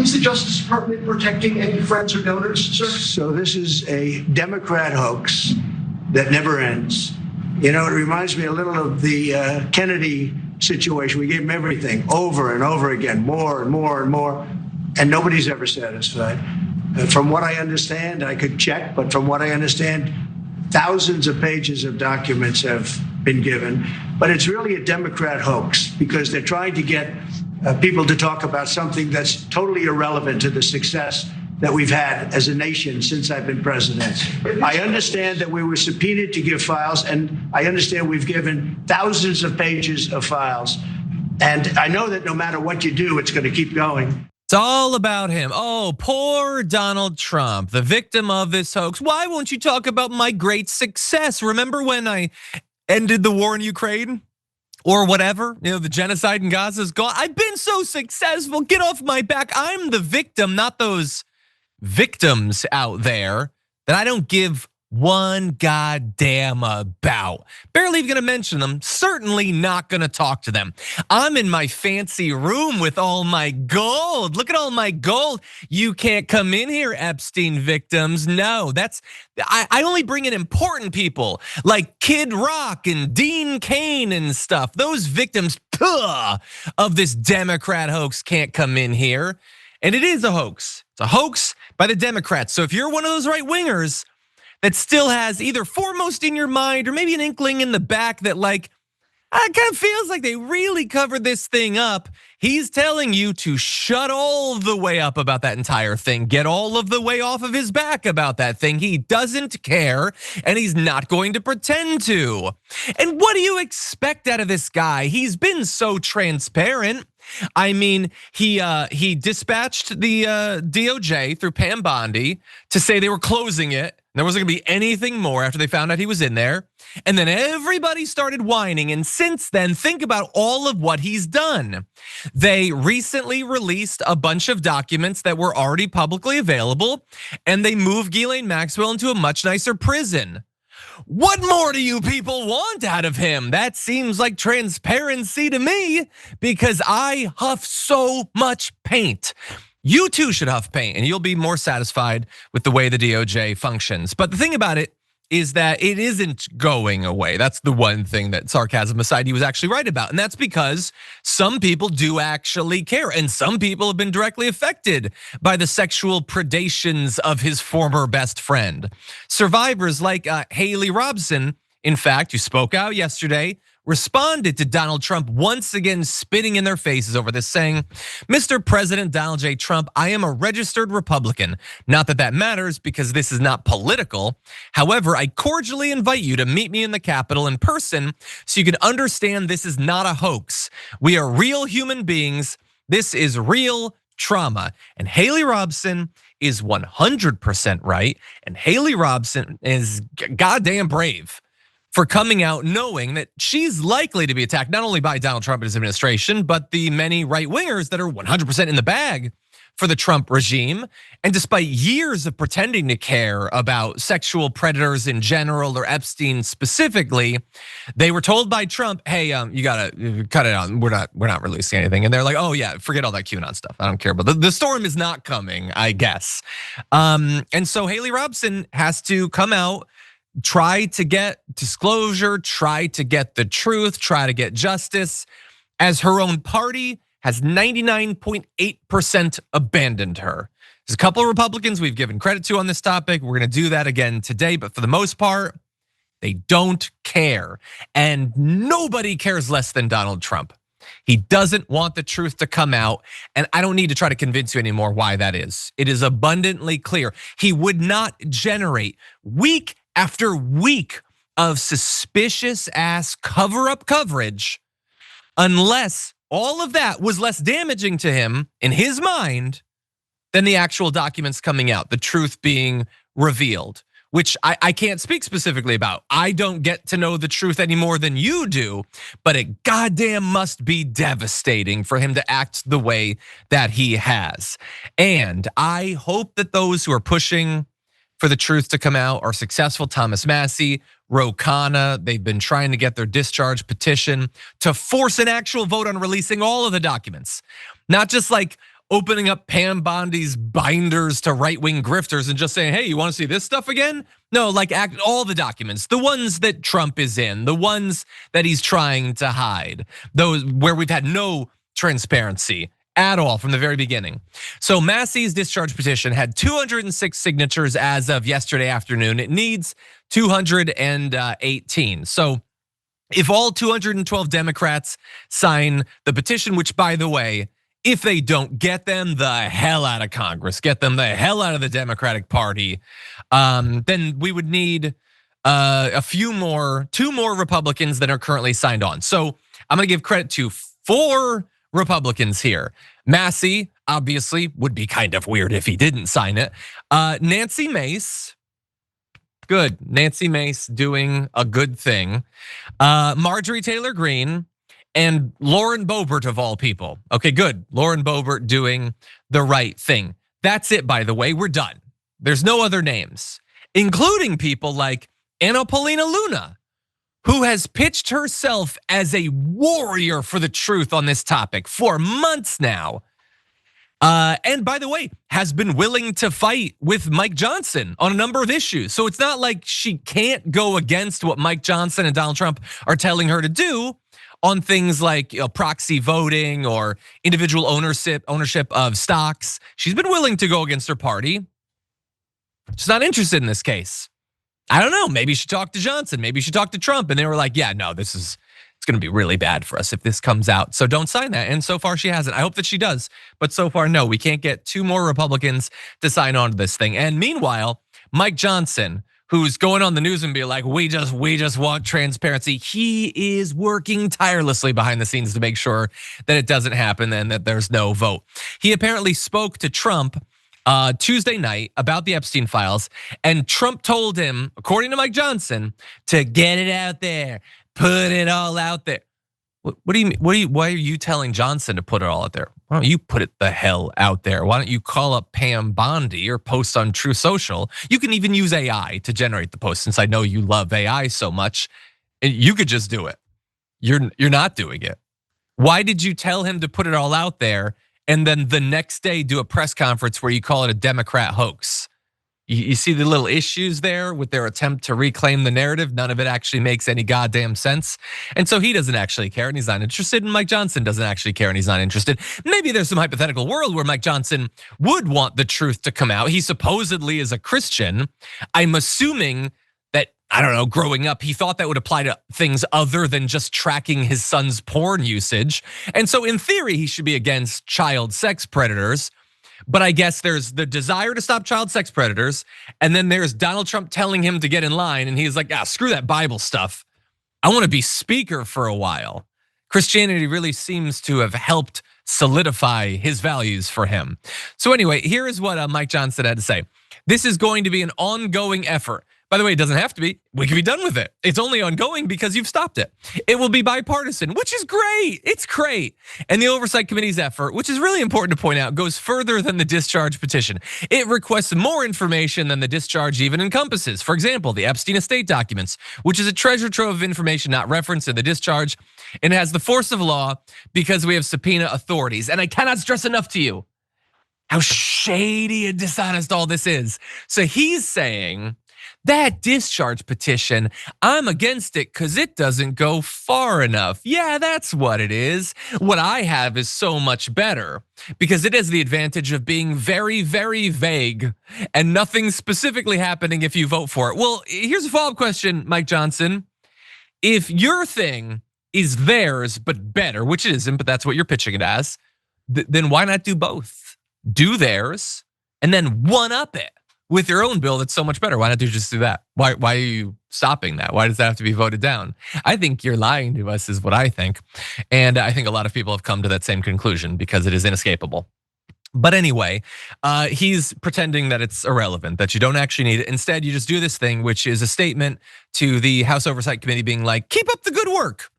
Is the Justice Department protecting any friends or donors, sir? So this is a Democrat hoax that never ends. You know, it reminds me a little of the Kennedy situation. We gave him everything over and over again, more and more and more, and nobody's ever satisfied. From what I understand, I could check, but from what I understand, thousands of pages of documents have been given. But it's really a Democrat hoax because they're trying to get people to talk about something that's totally irrelevant to the success that we've had as a nation since I've been president. I understand that we were subpoenaed to give files, and I understand we've given thousands of pages of files. And I know that no matter what you do, it's going to keep going. It's all about him. Oh, poor Donald Trump, the victim of this hoax. Why won't you talk about my great success? Remember when I ended the war in Ukraine? Or whatever, you know, the genocide in Gaza is gone. I've been so successful, get off my back. I'm the victim, not those victims out there that I don't give one goddamn about. Barely even gonna mention them, certainly not gonna talk to them. I'm in my fancy room with all my gold. Look at all my gold. You can't come in here, Epstein victims. No, I only bring in important people like Kid Rock and Dean Cain and stuff. Those victims of this Democrat hoax can't come in here. And it is a hoax. It's a hoax by the Democrats. So if you're one of those right wingers that still has either foremost in your mind or maybe an inkling in the back that like, it kind of feels like they really covered this thing up. He's telling you to shut all the way up about that entire thing. Get all of the way off of his back about that thing. He doesn't care and he's not going to pretend to. And what do you expect out of this guy? He's been so transparent. I mean, he dispatched the DOJ through Pam Bondi to say they were closing it. There wasn't gonna be anything more after they found out he was in there. And then everybody started whining. And since then, think about all of what he's done. They recently released a bunch of documents that were already publicly available, and they moved Ghislaine Maxwell into a much nicer prison. What more do you people want out of him? That seems like transparency to me because I huff so much paint. You too should huff paint and you'll be more satisfied with the way the DOJ functions. But the thing about it is that it isn't going away. That's the one thing that, sarcasm aside, he was actually right about. And that's because some people do actually care. And some people have been directly affected by the sexual predations of his former best friend. Survivors like Haley Robson, in fact, who spoke out yesterday, responded to Donald Trump once again spitting in their faces over this, saying, "Mr. President Donald J. Trump, I am a registered Republican. Not that that matters because this is not political. However, I cordially invite you to meet me in the Capitol in person so you can understand this is not a hoax. We are real human beings. This is real trauma." And Haley Robson is 100% right. And Haley Robson is goddamn brave for coming out knowing that she's likely to be attacked not only by Donald Trump and his administration, but the many right wingers that are 100% in the bag for the Trump regime. And despite years of pretending to care about sexual predators in general or Epstein specifically, they were told by Trump, "Hey, you gotta cut it out. We're not releasing anything." And they're like, "Oh yeah, forget all that QAnon stuff. I don't care." But the storm is not coming, I guess. And so Haley Robson has to come out, try to get disclosure, try to get the truth, try to get justice, as her own party has 99.8% abandoned her. There's a couple of Republicans we've given credit to on this topic. We're gonna do that again today, but for the most part, they don't care. And nobody cares less than Donald Trump. He doesn't want the truth to come out, and I don't need to try to convince you anymore why that is. It is abundantly clear. He would not generate week after week of suspicious ass cover-up coverage unless all of that was less damaging to him in his mind than the actual documents coming out, the truth being revealed, which I can't speak specifically about. I don't get to know the truth any more than you do, but it goddamn must be devastating for him to act the way that he has. And I hope that those who are pushing for the truth to come out are successful. Thomas Massie, Ro Khanna, they've been trying to get their discharge petition to force an actual vote on releasing all of the documents. Not just like opening up Pam Bondi's binders to right-wing grifters and just saying, hey, you want to see this stuff again? No, like all the documents, the ones that Trump is in, the ones that he's trying to hide, those where we've had no transparency at all from the very beginning. So Massey's discharge petition had 206 signatures as of yesterday afternoon. It needs 218. So if all 212 Democrats sign the petition, which by the way, if they don't, get them the hell out of Congress, get them the hell out of the Democratic Party, then we would need two more Republicans that are currently signed on. So I'm gonna give credit to 4 Republicans here. Massey, obviously, would be kind of weird if he didn't sign it. Nancy Mace, good. Nancy Mace doing a good thing. Marjorie Taylor Greene and Lauren Boebert of all people. Okay, good. Lauren Boebert doing the right thing. That's it, by the way, we're done. There's no other names, including people like Anna Paulina Luna, who has pitched herself as a warrior for the truth on this topic for months now. And by the way, has been willing to fight with Mike Johnson on a number of issues. So it's not like she can't go against what Mike Johnson and Donald Trump are telling her to do on things like proxy voting or individual ownership of stocks. She's been willing to go against her party. She's not interested in this case. I don't know, maybe she talked to Johnson, maybe she talked to Trump, and they were like, yeah, no, it's gonna be really bad for us if this comes out, so don't sign that. And so far she hasn't. I hope that she does, but so far, no, we can't get 2 more Republicans to sign on to this thing. And meanwhile, Mike Johnson, who's going on the news and be like, we just want transparency. He is working tirelessly behind the scenes to make sure that it doesn't happen and that there's no vote. He apparently spoke to Trump Tuesday night about the Epstein files, and Trump told him, according to Mike Johnson, to get it out there, put it all out there. What do you mean? Why are you telling Johnson to put it all out there? Why don't you put it the hell out there? Why don't you call up Pam Bondi or post on True Social? You can even use AI to generate the post, since I know you love AI so much. And you could just do it. You're not doing it. Why did you tell him to put it all out there and then the next day do a press conference where you call it a Democrat hoax? You see the little issues there with their attempt to reclaim the narrative. None of it actually makes any goddamn sense. And so he doesn't actually care and he's not interested, and Mike Johnson doesn't actually care and he's not interested. Maybe there's some hypothetical world where Mike Johnson would want the truth to come out. He supposedly is a Christian. I'm assuming that, I don't know, growing up, he thought that would apply to things other than just tracking his son's porn usage. And so in theory, he should be against child sex predators. But I guess there's the desire to stop child sex predators, and then there's Donald Trump telling him to get in line, and he's like, screw that Bible stuff. I want to be speaker for a while. Christianity really seems to have helped solidify his values for him. So anyway, here is what Mike Johnson had to say. This is going to be an ongoing effort. By the way, it doesn't have to be. We can be done with it. It's only ongoing because you've stopped it. It will be bipartisan, which is great. It's great. And the Oversight Committee's effort, which is really important to point out, goes further than the discharge petition. It requests more information than the discharge even encompasses. For example, the Epstein estate documents, which is a treasure trove of information not referenced in the discharge, and has the force of law because we have subpoena authorities. And I cannot stress enough to you how shady and dishonest all this is. So he's saying, that discharge petition, I'm against it because it doesn't go far enough. Yeah, that's what it is. What I have is so much better because it has the advantage of being very, very vague and nothing specifically happening if you vote for it. Well, here's a follow-up question, Mike Johnson. If your thing is theirs but better, which it isn't, but that's what you're pitching it as, then why not do both? Do theirs and then one-up it with your own bill that's so much better. Why not just do that? Why are you stopping that? Why does that have to be voted down? I think you're lying to us is what I think. And I think a lot of people have come to that same conclusion because it is inescapable. But anyway, he's pretending that it's irrelevant, that you don't actually need it. Instead, you just do this thing, which is a statement to the House Oversight Committee being like, keep up the good work.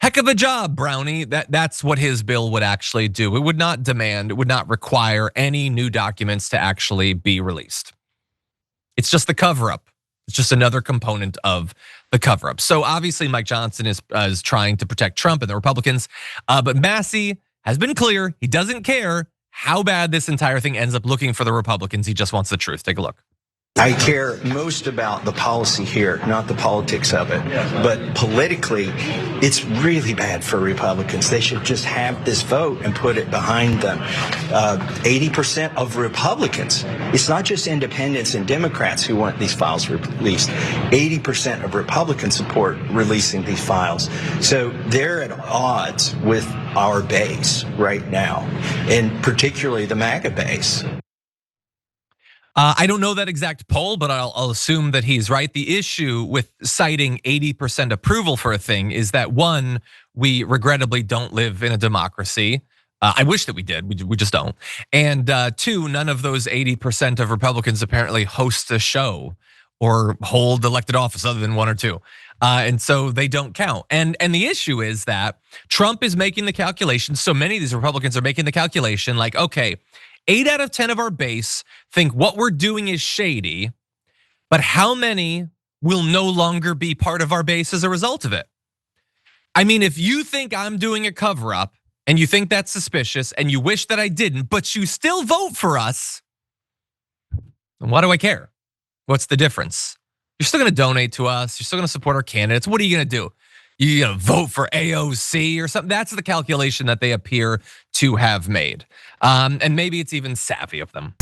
Heck of a job, Brownie. That's what his bill would actually do. It would not demand, it would not require any new documents to actually be released. It's just the cover up. It's just another component of the cover up. So obviously Mike Johnson is trying to protect Trump and the Republicans, but Massey has been clear. He doesn't care how bad this entire thing ends up looking for the Republicans. He just wants the truth. Take a look. I care most about the policy here, not the politics of it. But politically, it's really bad for Republicans. They should just have this vote and put it behind them. 80% of Republicans, it's not just independents and Democrats who want these files released. 80% of Republicans support releasing these files. So they're at odds with our base right now, and particularly the MAGA base. I don't know that exact poll, but I'll assume that he's right. The issue with citing 80% approval for a thing is that, one, we regrettably don't live in a democracy. I wish that we did, we just don't. And two, none of those 80% of Republicans apparently host a show or hold elected office other than one or two. And so they don't count. And the issue is that Trump is making the calculation. So many of these Republicans are making the calculation like, okay, 8 out of 10 of our base think what we're doing is shady, but how many will no longer be part of our base as a result of it? I mean, if you think I'm doing a cover up and you think that's suspicious and you wish that I didn't, but you still vote for us, then why do I care? What's the difference? You're still gonna donate to us. You're still gonna support our candidates. What are you gonna do? You gonna vote for AOC or something? That's the calculation that they appear to have made. And maybe it's even savvy of them.